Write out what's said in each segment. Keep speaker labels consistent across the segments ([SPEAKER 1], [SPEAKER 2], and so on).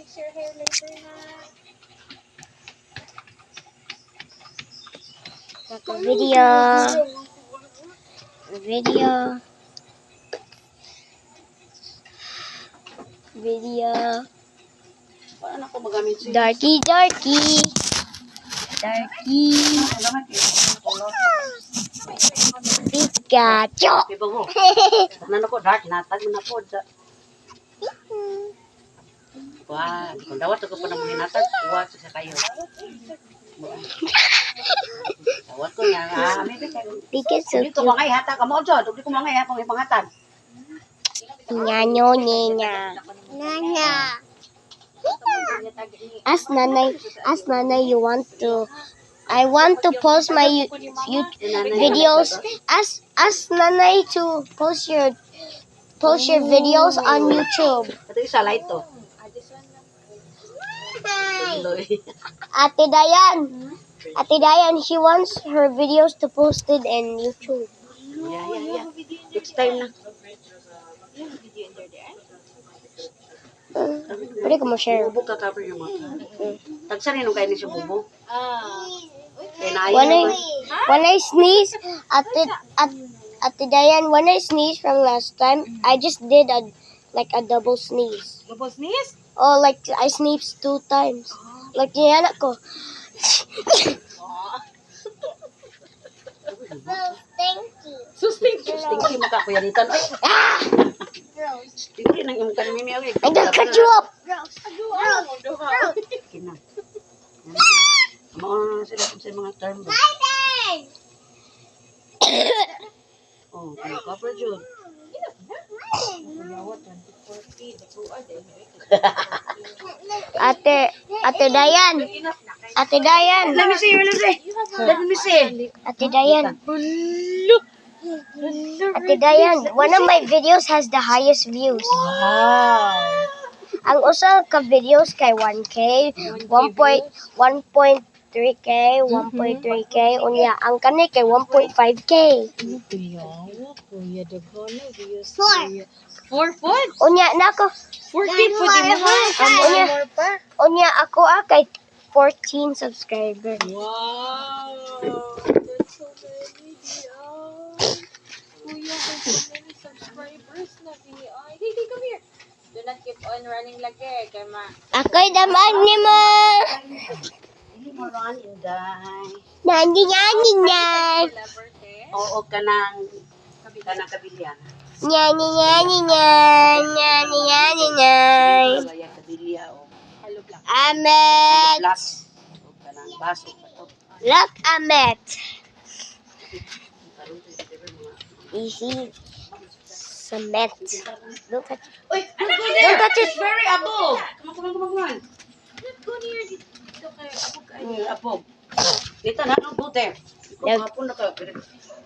[SPEAKER 1] fix your hair later na.
[SPEAKER 2] Video.
[SPEAKER 3] Paano ako magamit siya?
[SPEAKER 2] Darky. Pikachu.
[SPEAKER 3] Iba mo. Tanan ako, dark. Natag mo na po. Wah, kung dawat ako pa na mga hinatag, huwag sa kayo. Dawat ko niya.
[SPEAKER 2] Pikachu.
[SPEAKER 3] Dito ko mga ihatag. Amo dyan. Dito ko mga ihatag. Kung ipangatag.
[SPEAKER 2] Nyanyo. Ask nanay you want to. I want to post my videos. Ask nanay to post your videos on YouTube.
[SPEAKER 3] Ito isa light to.
[SPEAKER 2] Ate Dayan, she wants her videos to post it in YouTube.
[SPEAKER 3] Yeah. Next time na.
[SPEAKER 2] Pwede ko mo share.
[SPEAKER 3] Bubo ka cover yung mga. Tagsa rin nung kayo ni siya bubo.
[SPEAKER 2] When I sneeze, Ate Dayan, when I sneeze from last time, I just did a double sneeze.
[SPEAKER 1] Double sneeze?
[SPEAKER 2] Oh, like I sneezed 2 times. Like yung anak ko.
[SPEAKER 1] So stinky.
[SPEAKER 3] Stinky mo ka kuya dito. Ay! Stinky nang imong kanimi mi awig.
[SPEAKER 2] I got cut you up.
[SPEAKER 3] Kina. Amo sila sa mga term. Oh, kaya cover jud.
[SPEAKER 2] Ate Dayan.
[SPEAKER 3] Let me see.
[SPEAKER 2] Ate Dayan, one of my videos has the highest views.
[SPEAKER 3] Wow.
[SPEAKER 2] Ang usa ka videos kay 1K, 1.3K, 1.3K, unya ang kani kay 1.5K.
[SPEAKER 1] Kuya, daghan na views. 4 foot?
[SPEAKER 2] Unya nako,
[SPEAKER 1] 40 po din mo.
[SPEAKER 2] unya ako kay 14 subscribers.
[SPEAKER 1] Wow. That's so many, Kuya, there's so many subscribers na VI. Hey, come here. Do not keep on running lagi. Kaya
[SPEAKER 2] Ako'y damag ni mo.
[SPEAKER 3] Hindi mo ron inday.
[SPEAKER 2] Nani.
[SPEAKER 3] Oo kanang kabilyan.
[SPEAKER 2] Nyani.
[SPEAKER 3] Kaya kabilya o.
[SPEAKER 1] hello black.
[SPEAKER 2] Amet.
[SPEAKER 3] Black. O kanang baso pa to.
[SPEAKER 2] Look, Amet. Easy. Cement. Don't touch it.
[SPEAKER 3] Uy, anak ko
[SPEAKER 2] Don't touch it.
[SPEAKER 3] Very abog. Come on.
[SPEAKER 1] Go near dito kay abog kayo.
[SPEAKER 3] Abog. Dito na no go there. Kapon na ka.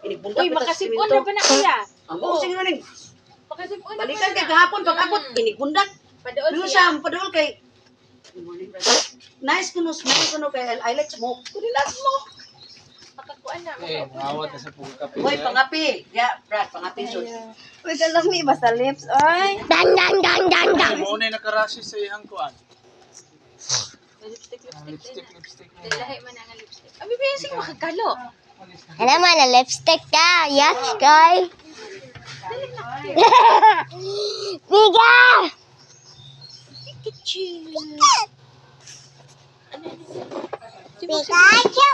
[SPEAKER 3] Inibunta
[SPEAKER 1] Uy, makasipon na ba na kaya?
[SPEAKER 3] Amo sige na ning.
[SPEAKER 1] Makasipon na
[SPEAKER 3] Balikan kay gahapon pag abot inibundak.
[SPEAKER 1] Padoon
[SPEAKER 3] Ano
[SPEAKER 1] siya.
[SPEAKER 3] siya padul kay. Good morning, brother. Nice kuno kay I like smoke. Kudilas mo.
[SPEAKER 1] Makakuan na.
[SPEAKER 4] Awat na sa pagkape.
[SPEAKER 3] Hoy, pangapi. Yeah, Brad, pangapi sus.
[SPEAKER 1] Uy, kalami basta lips. Ay.
[SPEAKER 2] Dang.
[SPEAKER 4] Mo na nakarasyo sa iyang kuan.
[SPEAKER 1] Lipstick.
[SPEAKER 4] Lipstick.
[SPEAKER 1] Lahi man ang lipstick. Abi ba yung makagalo?
[SPEAKER 2] Ano man, na lipstick ka. Yuck, guy. Biga! Pikachu!